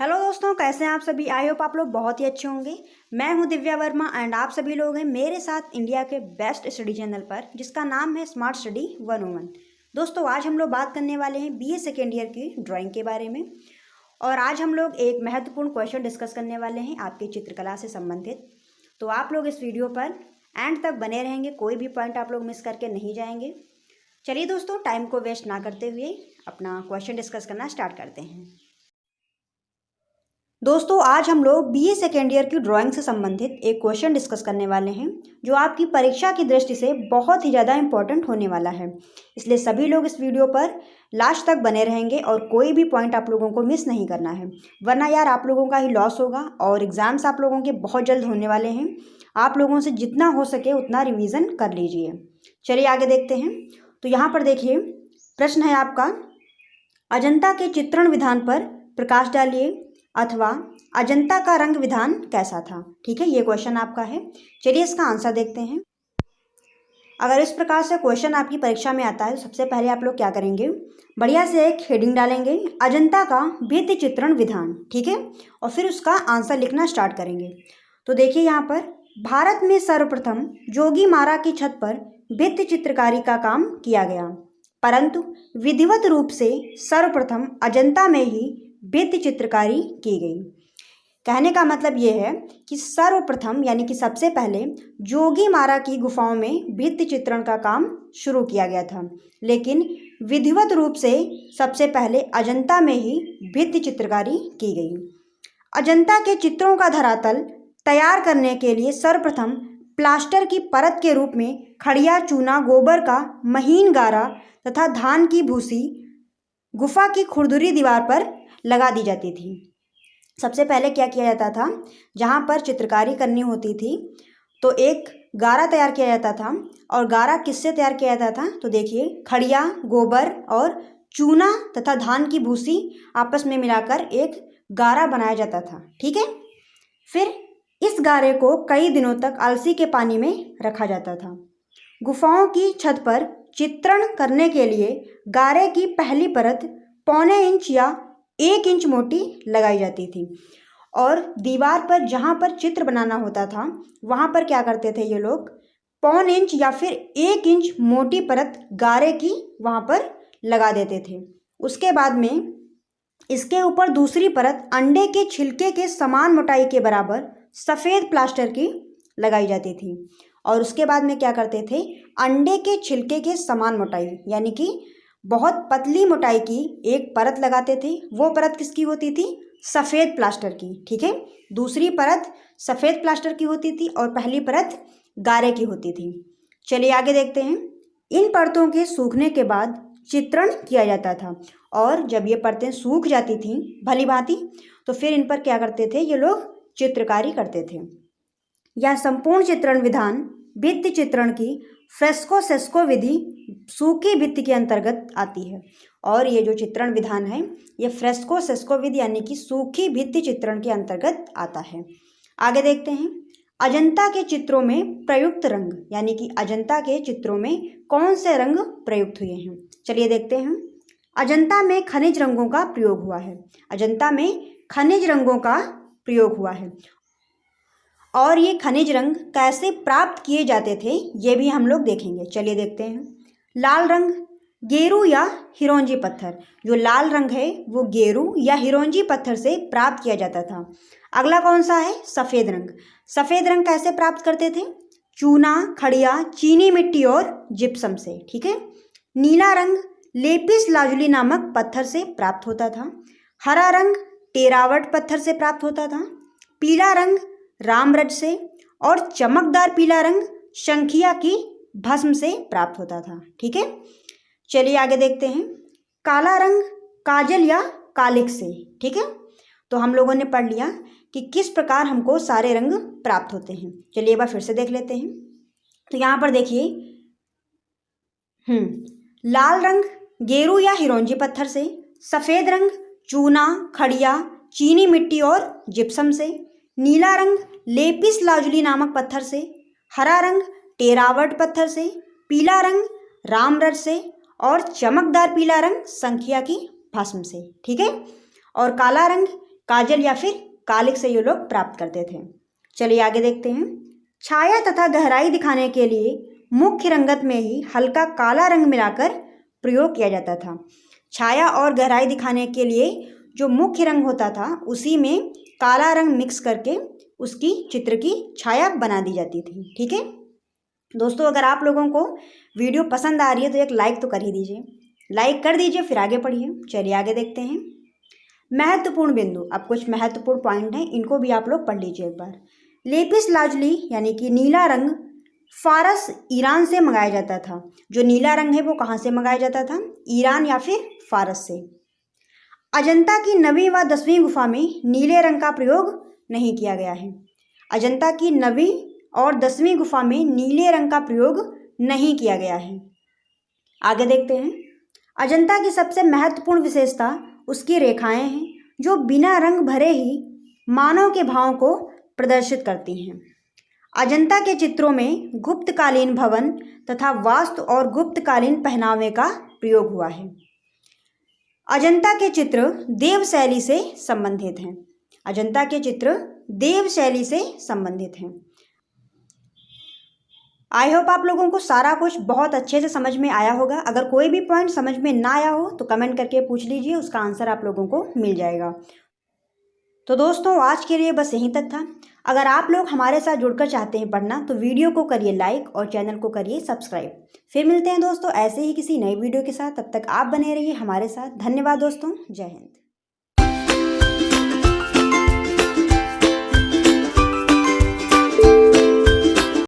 Hello दोस्तों, कैसे हैं आप सभी। आई होप आप लोग बहुत ही अच्छे होंगे। मैं हूं दिव्या वर्मा एंड आप सभी लोग हैं मेरे साथ इंडिया के बेस्ट स्टडी चैनल पर, जिसका नाम है स्मार्ट स्टडी 101। दोस्तों, आज हम लोग बात करने वाले हैं बीए सेकेंड ईयर की ड्राइंग के बारे में। और आज हम लोग एक महत्वपूर्ण क्वेश्चन डिस्कस करने वाले हैं आपकी चित्रकला से संबंधित। तो आप लोग इस वीडियो पर एंड तक बने रहेंगे, कोई भी पॉइंट आप लोग मिस करके नहीं जाएंगे। चलिए दोस्तों, टाइम को वेस्ट ना करते हुए अपना क्वेश्चन डिस्कस करना स्टार्ट करते हैं। दोस्तों, आज हम लोग बीए सेकेंड ईयर की ड्राइंग से संबंधित एक क्वेश्चन डिस्कस करने वाले हैं, जो आपकी परीक्षा की दृष्टि से बहुत ही ज़्यादा इंपॉर्टेंट होने वाला है। इसलिए सभी लोग इस वीडियो पर लास्ट तक बने रहेंगे और कोई भी पॉइंट आप लोगों को मिस नहीं करना है, वरना यार आप लोगों का ही लॉस होगा। और एग्ज़ाम्स आप लोगों के बहुत जल्द होने वाले हैं। आप लोगों से जितना हो सके उतना रिविज़न कर लीजिए। चलिए आगे देखते हैं। तो यहाँ पर देखिए, प्रश्न है आपका, अजंता के चित्रण विधान पर प्रकाश डालिए अथवा अजंता का रंग विधान कैसा था। ठीक है, ये क्वेश्चन आपका है। चलिए इसका आंसर देखते हैं। अगर इस प्रकार से क्वेश्चन आपकी परीक्षा में आता है तो सबसे पहले आप लोग क्या करेंगे, बढ़िया से एक हेडिंग डालेंगे, अजंता का भित्ति चित्रण विधान। ठीक है, और फिर उसका आंसर लिखना स्टार्ट करेंगे। तो देखिए यहाँ पर, भारत में सर्वप्रथम जोगीमारा की छत पर भित्ति चित्रकारी का काम किया गया, परंतु विधिवत रूप से सर्वप्रथम अजंता में ही भित्ति चित्रकारी की गई। कहने का मतलब ये है कि सर्वप्रथम यानी कि सबसे पहले जोगीमारा की गुफाओं में भित्ति चित्रण का काम शुरू किया गया था, लेकिन विधिवत रूप से सबसे पहले अजंता में ही भित्ति चित्रकारी की गई। अजंता के चित्रों का धरातल तैयार करने के लिए सर्वप्रथम प्लास्टर की परत के रूप में खड़िया, चूना, गोबर का महीन गारा तथा धान की भूसी गुफा की खुरदुरी दीवार पर लगा दी जाती थी। सबसे पहले क्या किया जाता था, जहाँ पर चित्रकारी करनी होती थी तो एक गारा तैयार किया जाता था। और गारा किससे तैयार किया जाता था, तो देखिए, खड़िया, गोबर और चूना तथा धान की भूसी आपस में मिलाकर एक गारा बनाया जाता था। ठीक है, फिर इस गारे को कई दिनों तक अलसी के पानी में रखा जाता था। गुफाओं की छत पर चित्रण करने के लिए गारे की पहली परत 0.25 इंच या 1 इंच मोटी लगाई जाती थी। और दीवार पर जहाँ पर चित्र बनाना होता था वहाँ पर क्या करते थे ये लोग, 0.25 इंच या फिर 1 इंच मोटी परत गारे की वहाँ पर लगा देते थे। उसके बाद में इसके ऊपर दूसरी परत अंडे के छिलके के समान मोटाई के बराबर सफ़ेद प्लास्टर की लगाई जाती थी। और उसके बाद में क्या करते थे, अंडे के छिलके के समान मोटाई यानी कि बहुत पतली मोटाई की एक परत लगाते थे। वो परत किसकी होती थी, सफ़ेद प्लास्टर की। ठीक है, दूसरी परत सफ़ेद प्लास्टर की होती थी और पहली परत गारे की होती थी। चलिए आगे देखते हैं। इन परतों के सूखने के बाद चित्रण किया जाता था, और जब ये परतें सूख जाती थीं भली भांति तो फिर इन पर क्या करते थे, ये लोग चित्रकारी करते थे। यह संपूर्ण चित्रण विधान भित्ति चित्रण की फ्रेस्को सेस्को विधि सूखी भित्ति के अंतर्गत आती है। और ये जो चित्रण विधान है ये फ्रेस्को सेस्को विधि यानी कि सूखी भित्ति चित्रण के अंतर्गत आता है। आगे देखते हैं, अजंता के चित्रों में प्रयुक्त रंग यानी कि अजंता के चित्रों में कौन से रंग प्रयुक्त हुए हैं। चलिए देखते हैं। अजंता में खनिज रंगों का प्रयोग हुआ है। अजंता में खनिज रंगों का प्रयोग हुआ है। और ये खनिज रंग कैसे प्राप्त किए जाते थे ये भी हम लोग देखेंगे। चलिए देखते हैं। लाल रंग गेरू या हिरोंजी पत्थर, जो लाल रंग है वो गेरू या हिरोंजी पत्थर से प्राप्त किया जाता था। अगला कौन सा है, सफ़ेद रंग। सफ़ेद रंग कैसे प्राप्त करते थे, चूना, खड़िया, चीनी मिट्टी और जिप्सम से। ठीक है, नीला रंग लेपिस लाजुली नामक पत्थर से प्राप्त होता था। हरा रंग टेरावट पत्थर से प्राप्त होता था। पीला रंग रामरज से, और चमकदार पीला रंग शंखिया की भस्म से प्राप्त होता था। ठीक है, चलिए आगे देखते हैं। काला रंग काजल या कालिक से। ठीक है, तो हम लोगों ने पढ़ लिया कि किस प्रकार हमको सारे रंग प्राप्त होते हैं। चलिए एक बार फिर से देख लेते हैं। तो यहाँ पर देखिए, लाल रंग गेरू या हिरोंजी पत्थर से, सफ़ेद रंग चूना, खड़िया, चीनी मिट्टी और जिप्सम से, नीला रंग लेपिस लाजुली नामक पत्थर से, हरा रंग टेरावट पत्थर से, पीला रंग रामरज से, और चमकदार पीला रंग शंखिया की भस्म से। ठीक है, और काला रंग काजल या फिर कालिक से ये लोग प्राप्त करते थे। चलिए आगे देखते हैं। छाया तथा गहराई दिखाने के लिए मुख्य रंगत में ही हल्का काला रंग मिलाकर प्रयोग किया जाता था। छाया और गहराई दिखाने के लिए जो मुख्य रंग होता था उसी में काला रंग मिक्स करके उसकी चित्र की छाया बना दी जाती थी। ठीक है दोस्तों, अगर आप लोगों को वीडियो पसंद आ रही है तो एक लाइक तो कर ही दीजिए, लाइक कर दीजिए, फिर आगे पढ़िए। चलिए आगे देखते हैं। महत्वपूर्ण बिंदु, अब कुछ महत्वपूर्ण पॉइंट हैं, इनको भी आप लोग पढ़ लीजिए एक बार। लेपिस लाजुली यानी कि नीला रंग फारस ईरान से मंगाया जाता था। जो नीला रंग है वो कहाँ से मंगाया जाता था? ईरान या फिर फारस से। अजंता की 9वीं व 10वीं गुफा में नीले रंग का प्रयोग नहीं किया गया है। अजंता की 9वीं और 10वीं गुफा में नीले रंग का प्रयोग नहीं किया गया है। आगे देखते हैं। अजंता की सबसे महत्वपूर्ण विशेषता उसकी रेखाएं हैं जो बिना रंग भरे ही मानव के भावों को प्रदर्शित करती हैं। अजंता के चित्रों में गुप्तकालीन भवन तथा वास्तु और गुप्तकालीन पहनावे का प्रयोग हुआ है। अजंता के चित्र देव शैली से संबंधित हैं। अजंता के चित्र देव शैली से संबंधित हैं। आई होप आप लोगों को सारा कुछ बहुत अच्छे से समझ में आया होगा। अगर कोई भी पॉइंट समझ में ना आया हो तो कमेंट करके पूछ लीजिए, उसका आंसर आप लोगों को मिल जाएगा। तो दोस्तों आज के लिए बस यहीं तक था। अगर आप लोग हमारे साथ जुड़कर चाहते हैं पढ़ना तो वीडियो को करिए लाइक और चैनल को करिए सब्सक्राइब। फिर मिलते हैं दोस्तों ऐसे ही किसी नई वीडियो के साथ, तब तक आप बने रहिए हमारे साथ। धन्यवाद दोस्तों, जय हिंद।